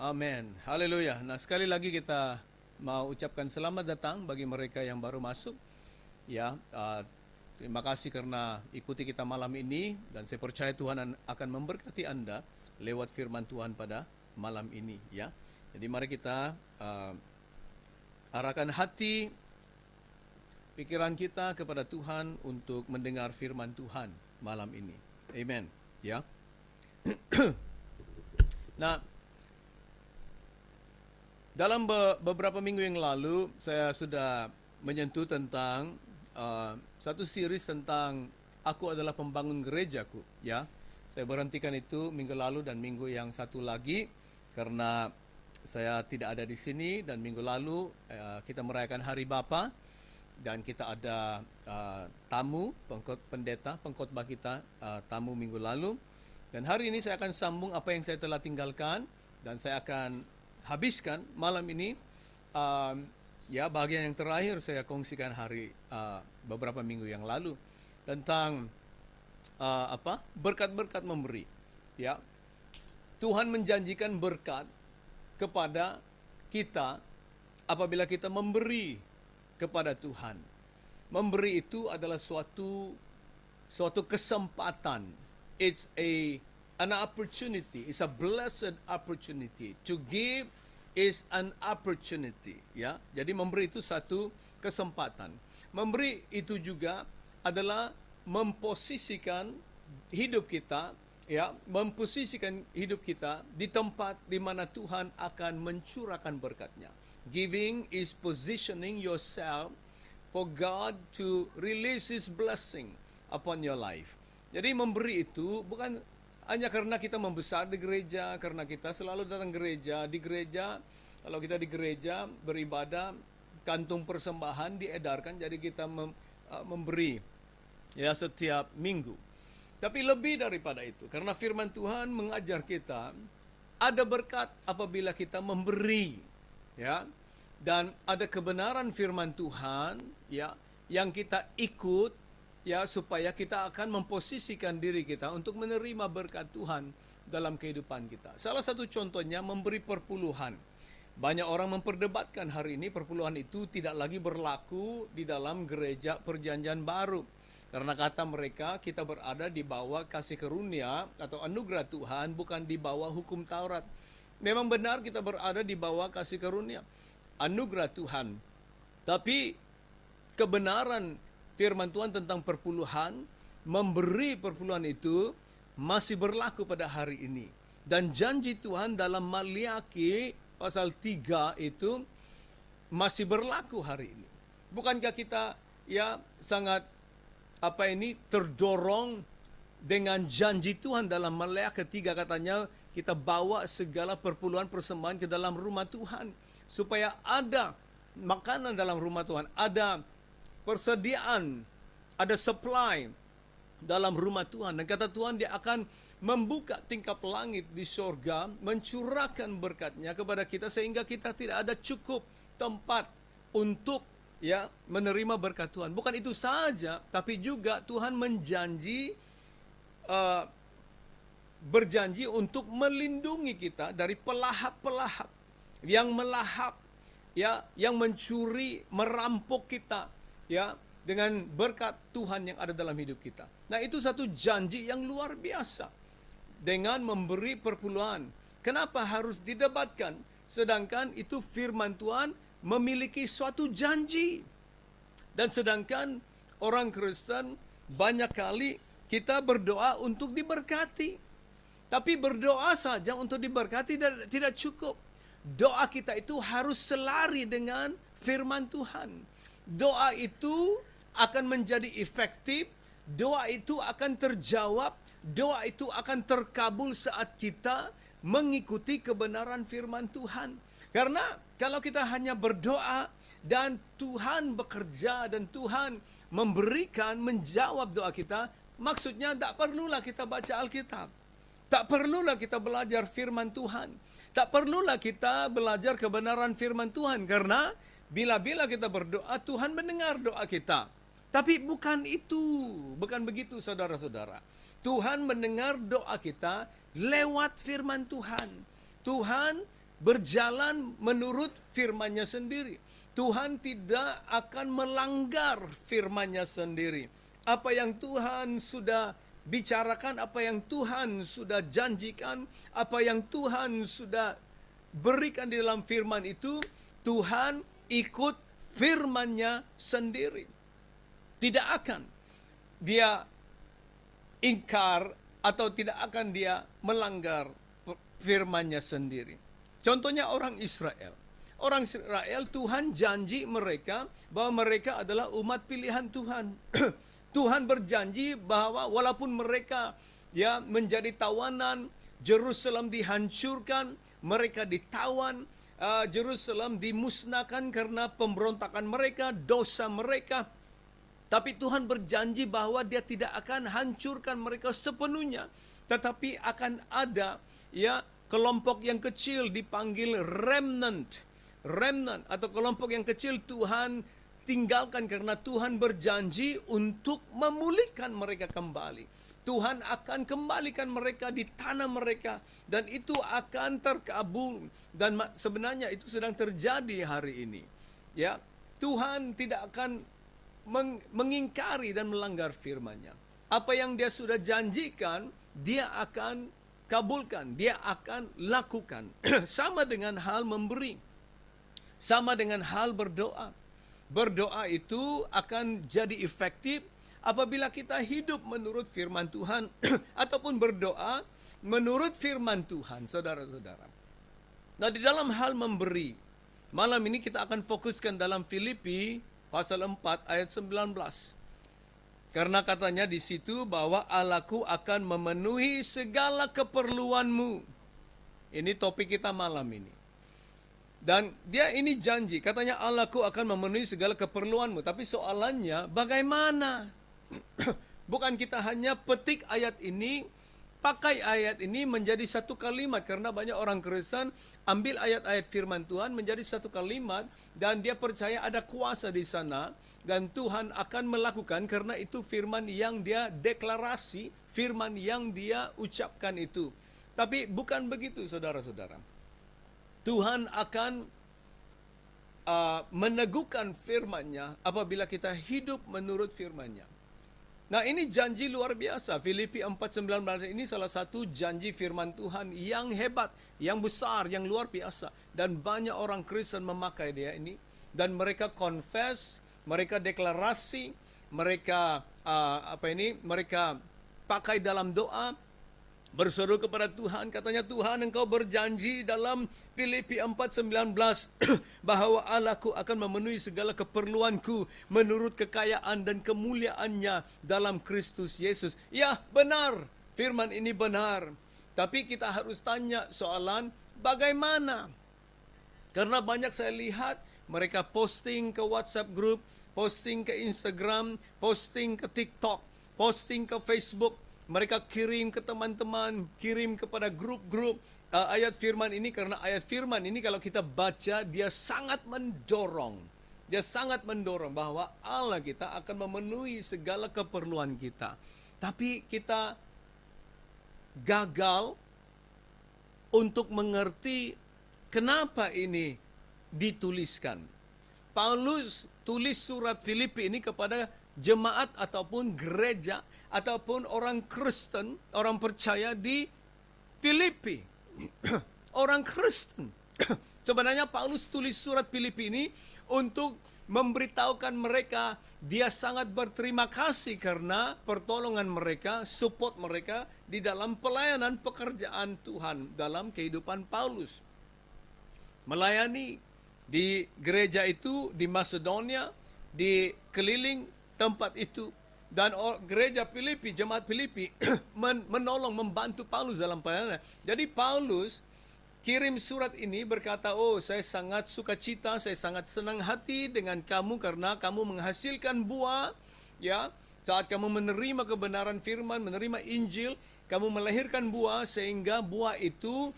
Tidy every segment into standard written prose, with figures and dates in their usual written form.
Amin. Haleluya. Nah, sekali lagi kita mau ucapkan selamat datang bagi mereka yang baru masuk. Ya, terima kasih karena ikuti kita malam ini dan saya percaya Tuhan akan memberkati Anda lewat firman Tuhan pada malam ini, ya. Jadi mari kita arahkan hati pikiran kita kepada Tuhan untuk mendengar firman Tuhan malam ini. Amen. Ya. Nah, dalam beberapa minggu yang lalu saya sudah menyentuh tentang satu series tentang aku adalah pembangun gerejaku, ya. Saya berhentikan itu minggu lalu dan minggu yang satu lagi karena saya tidak ada di sini, dan minggu lalu kita merayakan Hari Bapa dan kita ada tamu pendeta pengkhotbah kita, tamu minggu lalu, dan hari ini saya akan sambung apa yang saya telah tinggalkan dan saya akan habiskan malam ini ya bagian yang terakhir saya kongsikan beberapa minggu yang lalu tentang berkat-berkat memberi, ya. Tuhan menjanjikan berkat kepada kita apabila kita memberi kepada Tuhan. Memberi itu adalah suatu kesempatan. It's an opportunity. It's a blessed opportunity. To give is an opportunity, ya. Jadi memberi itu satu kesempatan. Memberi itu juga adalah memposisikan hidup kita, ya, memposisikan hidup kita di tempat di mana Tuhan akan mencurahkan berkat-Nya. Giving is positioning yourself for God to release His blessing upon your life. Jadi memberi itu bukan hanya karena kita membesar di gereja, karena kita selalu datang gereja. Di gereja, kalau kita di gereja beribadah, kantung persembahan diedarkan, jadi kita memberi, ya, setiap minggu. Tapi lebih daripada itu, karena firman Tuhan mengajar kita ada berkat apabila kita memberi, ya. Dan ada kebenaran firman Tuhan, ya, yang kita ikut, ya, supaya kita akan memposisikan diri kita untuk menerima berkat Tuhan dalam kehidupan kita. Salah satu contohnya memberi perpuluhan. Banyak orang memperdebatkan hari ini perpuluhan itu tidak lagi berlaku di dalam gereja perjanjian baru. Karena kata mereka kita berada di bawah kasih karunia atau anugerah Tuhan, bukan di bawah hukum Taurat. Memang benar kita berada di bawah kasih karunia, anugerah Tuhan. Tapi kebenaran firman Tuhan tentang perpuluhan, memberi perpuluhan itu masih berlaku pada hari ini. Dan janji Tuhan dalam Maliaki pasal 3 itu masih berlaku hari ini. Bukankah kita, ya, sangat terdorong dengan janji Tuhan dalam Maliaki 3, katanya kita bawa segala perpuluhan persembahan ke dalam rumah Tuhan supaya ada makanan dalam rumah Tuhan, ada persediaan, ada supply dalam rumah Tuhan. Dan kata Tuhan, Dia akan membuka tingkap langit di sorga, mencurahkan berkat-Nya kepada kita sehingga kita tidak ada cukup tempat untuk, ya, menerima berkat Tuhan. Bukan itu saja, tapi juga Tuhan berjanji untuk melindungi kita dari pelahap-pelahap yang melahap, ya, yang mencuri, merampok kita, ya, dengan berkat Tuhan yang ada dalam hidup kita. Nah, itu satu janji yang luar biasa dengan memberi perpuluhan. Kenapa harus didebatkan? Sedangkan itu firman Tuhan memiliki suatu janji. Dan sedangkan orang Kristen banyak kali kita berdoa untuk diberkati. Tapi berdoa saja untuk diberkati tidak cukup. Doa kita itu harus selari dengan firman Tuhan. Doa itu akan menjadi efektif, doa itu akan terjawab, doa itu akan terkabul saat kita mengikuti kebenaran firman Tuhan. Karena kalau kita hanya berdoa dan Tuhan bekerja dan Tuhan memberikan, menjawab doa kita, maksudnya tak perlulah kita baca Alkitab. Tak perlulah kita belajar firman Tuhan. Tak perlulah kita belajar kebenaran firman Tuhan. Karena bila-bila kita berdoa, Tuhan mendengar doa kita. Tapi bukan itu, bukan begitu saudara-saudara. Tuhan mendengar doa kita lewat firman Tuhan. Tuhan berjalan menurut firman-Nya sendiri. Tuhan tidak akan melanggar firman-Nya sendiri. Apa yang Tuhan sudah bicarakan, apa yang Tuhan sudah janjikan, apa yang Tuhan sudah berikan di dalam firman itu, Tuhan ikut firman-Nya sendiri. Tidak akan dia ingkar atau tidak akan dia melanggar firman-Nya sendiri. Contohnya orang Israel. Orang Israel, Tuhan janji mereka bahwa mereka adalah umat pilihan Tuhan. Tuhan berjanji bahwa walaupun mereka menjadi tawanan, Yerusalem dihancurkan, mereka ditawan, Yerusalem dimusnahkan karena pemberontakan mereka, dosa mereka. Tapi Tuhan berjanji bahwa Dia tidak akan hancurkan mereka sepenuhnya, tetapi akan ada kelompok yang kecil dipanggil remnant atau kelompok yang kecil Tuhan tinggalkan karena Tuhan berjanji untuk memulihkan mereka kembali. Tuhan akan kembalikan mereka di tanah mereka dan itu akan terkabul dan sebenarnya itu sedang terjadi hari ini. Ya, Tuhan tidak akan mengingkari dan melanggar firman-Nya. Apa yang Dia sudah janjikan, Dia akan kabulkan, Dia akan lakukan. Sama dengan hal memberi. Sama dengan hal berdoa. Berdoa itu akan jadi efektif apabila kita hidup menurut firman Tuhan ataupun berdoa menurut firman Tuhan, saudara-saudara. Nah, di dalam hal memberi, malam ini kita akan fokuskan dalam Filipi pasal 4 ayat 19. Karena katanya di situ bahwa Allahku akan memenuhi segala keperluanmu. Ini topik kita malam ini. Dan Dia ini janji, katanya Allahku akan memenuhi segala keperluanmu. Tapi soalannya bagaimana? Bukan kita hanya petik ayat ini, pakai ayat ini menjadi satu kalimat. Karena banyak orang Kristen ambil ayat-ayat firman Tuhan menjadi satu kalimat. Dan dia percaya ada kuasa di sana. Dan Tuhan akan melakukan karena itu firman yang Dia deklarasi, firman yang Dia ucapkan itu. Tapi bukan begitu, saudara-saudara. Tuhan akan meneguhkan firman-Nya apabila kita hidup menurut firman-Nya. Nah, ini janji luar biasa. Filipi 4:19 ini salah satu janji firman Tuhan yang hebat, yang besar, yang luar biasa. Dan banyak orang Kristen memakai dia ini. Dan mereka confess, mereka deklarasi, mereka mereka pakai dalam doa, berseru kepada Tuhan, katanya Tuhan Engkau berjanji dalam Filipi 4:19 bahwa Allahku akan memenuhi segala keperluanku menurut kekayaan dan kemuliaannya dalam Kristus Yesus. Ya, benar, firman ini benar. Tapi kita harus tanya soalan bagaimana? Karena banyak saya lihat mereka posting ke WhatsApp group, posting ke Instagram, posting ke TikTok, posting ke Facebook. Mereka kirim ke teman-teman, kirim kepada grup-grup ayat firman ini. Karena ayat firman ini kalau kita baca, dia sangat mendorong. Dia sangat mendorong bahwa Allah kita akan memenuhi segala keperluan kita. Tapi kita gagal untuk mengerti kenapa ini dituliskan. Paulus tulis surat Filipi ini kepada jemaat ataupun gereja ataupun orang Kristen, orang percaya di Filipi. Orang Kristen. Sebenarnya Paulus tulis surat Filipi ini untuk memberitahukan mereka dia sangat berterima kasih karena pertolongan mereka, support mereka di dalam pelayanan pekerjaan Tuhan dalam kehidupan Paulus. Melayani di gereja itu di Macedonia, di keliling tempat itu. Dan gereja Filipi, jemaat Filipi menolong, membantu Paulus dalam pelayanan. Jadi Paulus kirim surat ini berkata, oh saya sangat sukacita, saya sangat senang hati dengan kamu karena kamu menghasilkan buah. Ya, saat kamu menerima kebenaran firman, menerima Injil, kamu melahirkan buah sehingga buah itu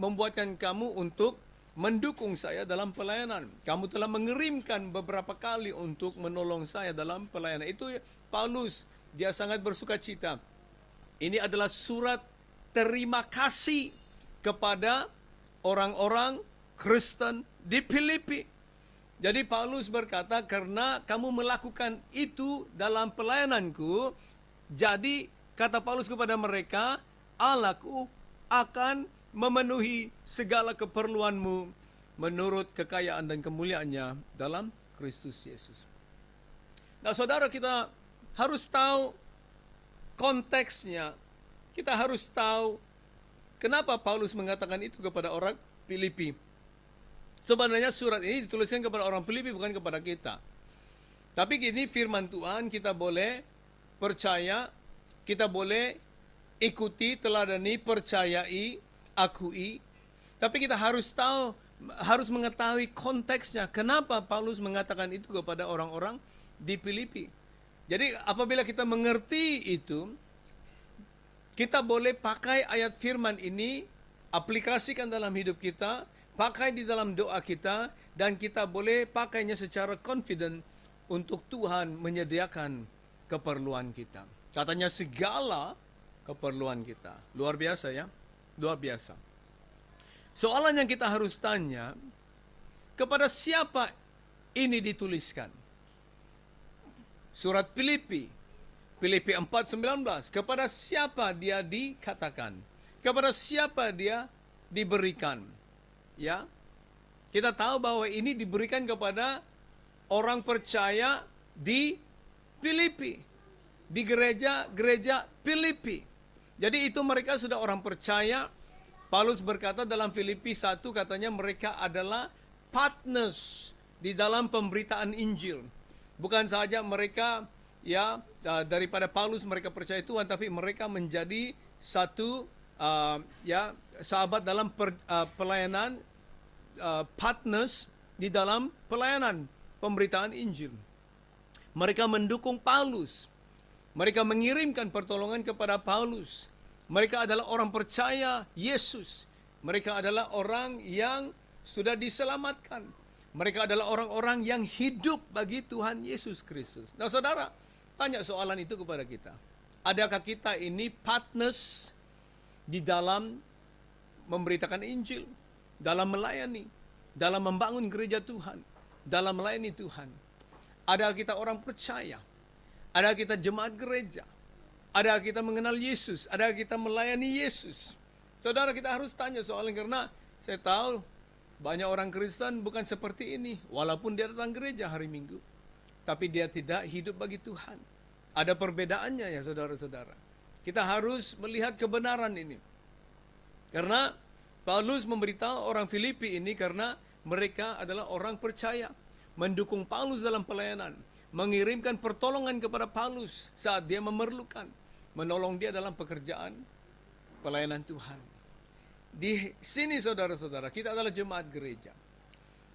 membuatkan kamu untuk mendukung saya dalam pelayanan. Kamu telah mengirimkan beberapa kali untuk menolong saya dalam pelayanan. Itu Paulus, dia sangat bersuka cita. Ini adalah surat terima kasih kepada orang-orang Kristen di Filipi. Jadi Paulus berkata, karena kamu melakukan itu dalam pelayananku, jadi kata Paulus kepada mereka, Allahku akan memenuhi segala keperluanmu menurut kekayaan dan kemuliaannya dalam Kristus Yesus. Nah, saudara, kita harus tahu konteksnya. Kita harus tahu kenapa Paulus mengatakan itu kepada orang Filipi. Sebenarnya surat ini dituliskan kepada orang Filipi, bukan kepada kita. Tapi ini firman Tuhan, kita boleh percaya, kita boleh ikuti, teladani, percayai, akui. Tapi kita harus tahu, harus mengetahui konteksnya. Kenapa Paulus mengatakan itu kepada orang-orang di Filipi. Jadi apabila kita mengerti itu, kita boleh pakai ayat firman ini, aplikasikan dalam hidup kita, pakai di dalam doa kita, dan kita boleh pakainya secara confident untuk Tuhan menyediakan keperluan kita. Katanya segala keperluan kita. Luar biasa ya, luar biasa. Soalan yang kita harus tanya, kepada siapa ini dituliskan? Surat Filipi 4:19, kepada siapa dia dikatakan? Kepada siapa dia diberikan? Ya, kita tahu bahwa ini diberikan kepada orang percaya di Filipi, di gereja Filipi. Jadi itu mereka sudah orang percaya. Paulus berkata dalam Filipi 1, katanya mereka adalah partners di dalam pemberitaan Injil. Bukan saja mereka daripada Paulus mereka percaya Tuhan, tapi mereka menjadi satu sahabat dalam pelayanan, partners di dalam pelayanan pemberitaan Injil. Mereka mendukung Paulus. Mereka mengirimkan pertolongan kepada Paulus. Mereka adalah orang percaya Yesus. Mereka adalah orang yang sudah diselamatkan. Mereka adalah orang-orang yang hidup bagi Tuhan Yesus Kristus. Nah, saudara, tanya soalan itu kepada kita. Adakah kita ini partners di dalam memberitakan Injil, dalam melayani, dalam membangun gereja Tuhan, dalam melayani Tuhan? Adakah kita orang percaya? Adakah kita jemaat gereja? Adakah kita mengenal Yesus? Adakah kita melayani Yesus? Saudara, kita harus tanya soalnya, karena saya tahu banyak orang Kristen bukan seperti ini. Walaupun dia datang gereja hari Minggu, tapi dia tidak hidup bagi Tuhan. Ada perbedaannya ya saudara-saudara. Kita harus melihat kebenaran ini. Karena Paulus memberitahu orang Filipi ini karena mereka adalah orang percaya. Mendukung Paulus dalam pelayanan. Mengirimkan pertolongan kepada Paulus saat dia memerlukan. Menolong dia dalam pekerjaan pelayanan Tuhan. Di sini saudara-saudara, kita adalah jemaat gereja.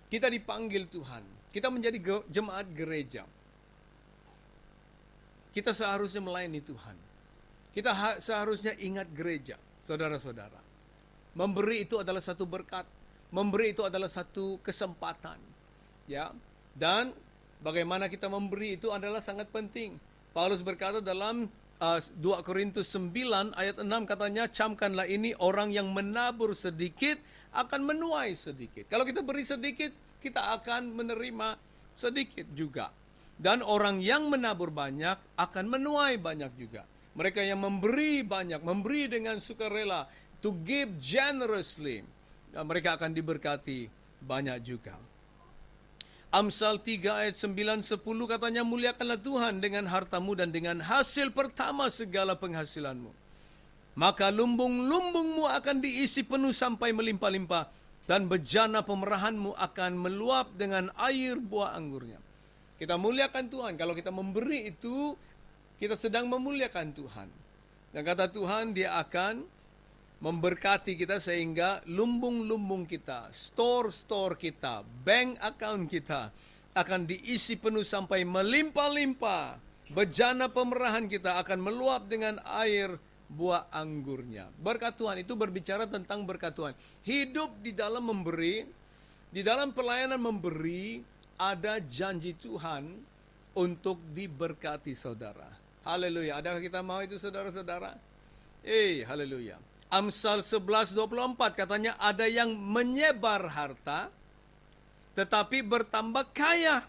Kita dipanggil Tuhan. Kita menjadi jemaat gereja. Kita seharusnya melayani Tuhan. Kita seharusnya ingat gereja, saudara-saudara. Memberi itu adalah satu berkat. Memberi itu adalah satu kesempatan. Ya. Dan bagaimana kita memberi itu adalah sangat penting. Paulus berkata dalam 2 Korintus 9 ayat 6, katanya, camkanlah ini, orang yang menabur sedikit akan menuai sedikit. Kalau kita beri sedikit, kita akan menerima sedikit juga. Dan orang yang menabur banyak akan menuai banyak juga. Mereka yang memberi banyak, memberi dengan sukarela, to give generously, mereka akan diberkati banyak juga. Amsal 3 ayat 9-10 katanya, muliakanlah Tuhan dengan hartamu dan dengan hasil pertama segala penghasilanmu. Maka lumbung-lumbungmu akan diisi penuh sampai melimpah-limpah, dan bejana pemerahanmu akan meluap dengan air buah anggurnya. Kita muliakan Tuhan. Kalau kita memberi itu, kita sedang memuliakan Tuhan. Dan kata Tuhan, dia akan memberkati kita sehingga lumbung-lumbung kita, store-store kita, bank account kita akan diisi penuh sampai melimpah-limpah. Bejana pemerahan kita akan meluap dengan air buah anggurnya. Berkat Tuhan itu berbicara tentang berkat Tuhan. Hidup di dalam memberi, di dalam pelayanan memberi, ada janji Tuhan untuk diberkati saudara. Haleluya. Adakah kita mau itu saudara-saudara? Haleluya. Amsal 11:24 katanya ada yang menyebar harta tetapi bertambah kaya.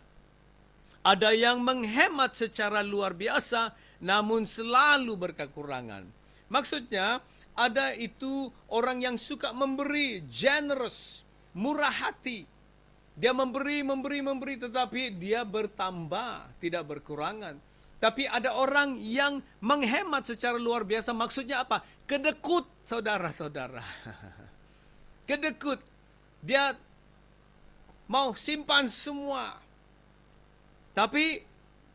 Ada yang menghemat secara luar biasa namun selalu berkekurangan. Maksudnya ada itu orang yang suka memberi, generous, murah hati. Dia memberi tetapi dia bertambah, tidak berkurangan. Tapi ada orang yang menghemat secara luar biasa. Maksudnya apa? Kedekut, saudara-saudara. Kedekut. Dia mau simpan semua. Tapi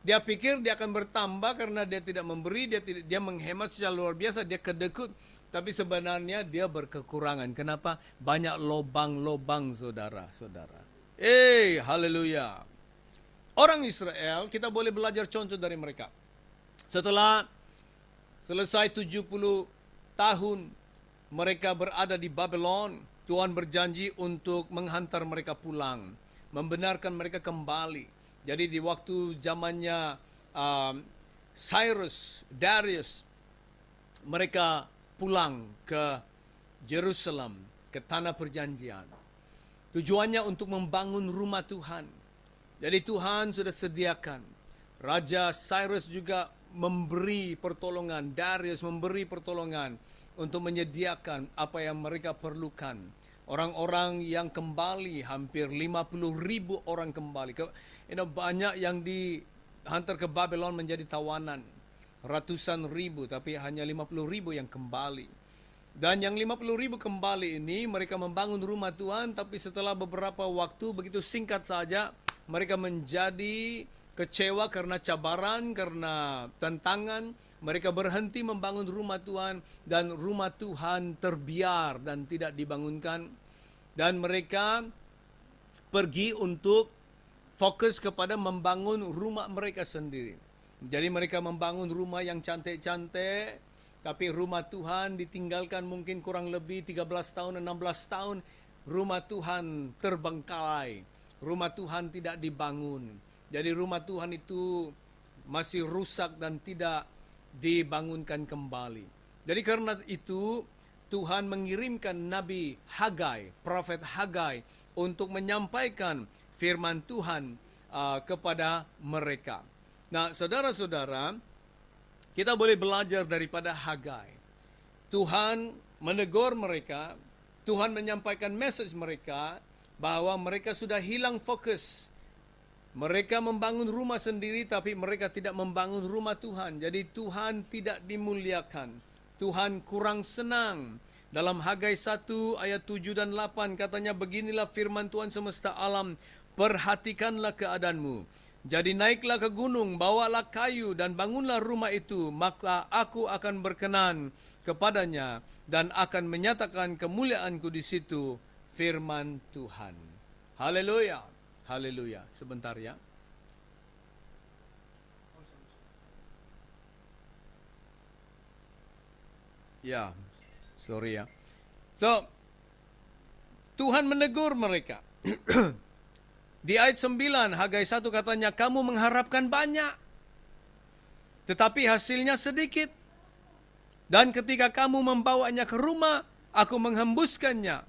dia pikir dia akan bertambah karena dia tidak memberi, dia menghemat secara luar biasa, dia kedekut. Tapi sebenarnya dia berkekurangan. Kenapa? Banyak lobang-lobang, saudara-saudara. Haleluya. Orang Israel, kita boleh belajar contoh dari mereka. Setelah selesai 70 tahun mereka berada di Babylon, Tuhan berjanji untuk menghantar mereka pulang, membenarkan mereka kembali. Jadi di waktu zamannya Darius, mereka pulang ke Yerusalem, ke tanah perjanjian. Tujuannya untuk membangun rumah Tuhan. Jadi Tuhan sudah sediakan. Raja Cyrus juga memberi pertolongan, Darius memberi pertolongan untuk menyediakan apa yang mereka perlukan. Orang-orang yang kembali, hampir 50,000 orang kembali. Banyak yang dihantar ke Babylon menjadi tawanan. Ratusan ribu, tapi hanya 50,000 yang kembali. Dan yang 50,000 kembali ini, mereka membangun rumah Tuhan, tapi setelah beberapa waktu, begitu singkat saja, mereka menjadi kecewa karena cabaran, karena tantangan. Mereka berhenti membangun rumah Tuhan, dan rumah Tuhan terbiar dan tidak dibangunkan. Dan mereka pergi untuk fokus kepada membangun rumah mereka sendiri. Jadi mereka membangun rumah yang cantik-cantik, tapi rumah Tuhan ditinggalkan mungkin kurang lebih 13 tahun, 16 tahun. Rumah Tuhan terbengkalai. Rumah Tuhan tidak dibangun. Jadi rumah Tuhan itu masih rusak dan tidak dibangunkan kembali. Jadi karena itu Tuhan mengirimkan Nabi Hagai, Prophet Hagai, untuk menyampaikan firman Tuhan kepada mereka. Nah, saudara-saudara, kita boleh belajar daripada Hagai. Tuhan menegur mereka, Tuhan menyampaikan message mereka bahwa mereka sudah hilang fokus. Mereka membangun rumah sendiri tapi mereka tidak membangun rumah Tuhan. Jadi Tuhan tidak dimuliakan. Tuhan kurang senang. Dalam Hagai 1 ayat 7 dan 8 katanya, beginilah firman Tuhan semesta alam, perhatikanlah keadaanmu. Jadi naiklah ke gunung, bawalah kayu dan bangunlah rumah itu, maka aku akan berkenan kepadanya dan akan menyatakan kemuliaanku di situ, firman Tuhan. Haleluya. Haleluya. Sebentar ya. Ya, sorry ya. So, Tuhan menegur mereka. Di ayat 9, Hagai 1 katanya, kamu mengharapkan banyak, tetapi hasilnya sedikit. Dan ketika kamu membawanya ke rumah, aku menghembuskannya.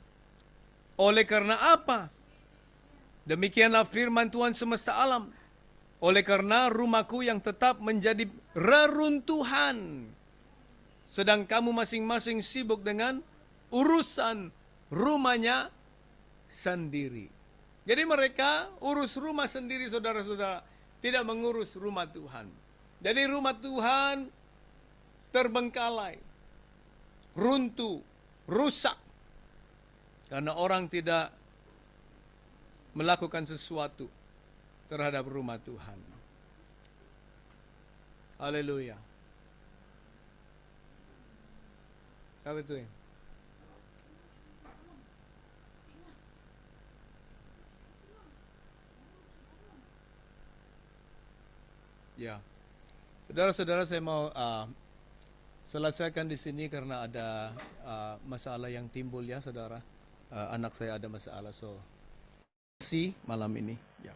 Oleh karena apa? Demikianlah firman Tuhan semesta alam. Oleh karena rumahku yang tetap menjadi reruntuhan, sedang kamu masing-masing sibuk dengan urusan rumahnya sendiri. Jadi mereka urus rumah sendiri, saudara-saudara, tidak mengurus rumah Tuhan. Jadi rumah Tuhan terbengkalai, runtuh, rusak, karena orang tidak melakukan sesuatu terhadap rumah Tuhan. Haleluya. Apa itu ya? Ya, saudara-saudara, saya mau selesaikan di sini karena ada masalah yang timbul ya, saudara. Anak saya ada masalah, so malam ini. Ya.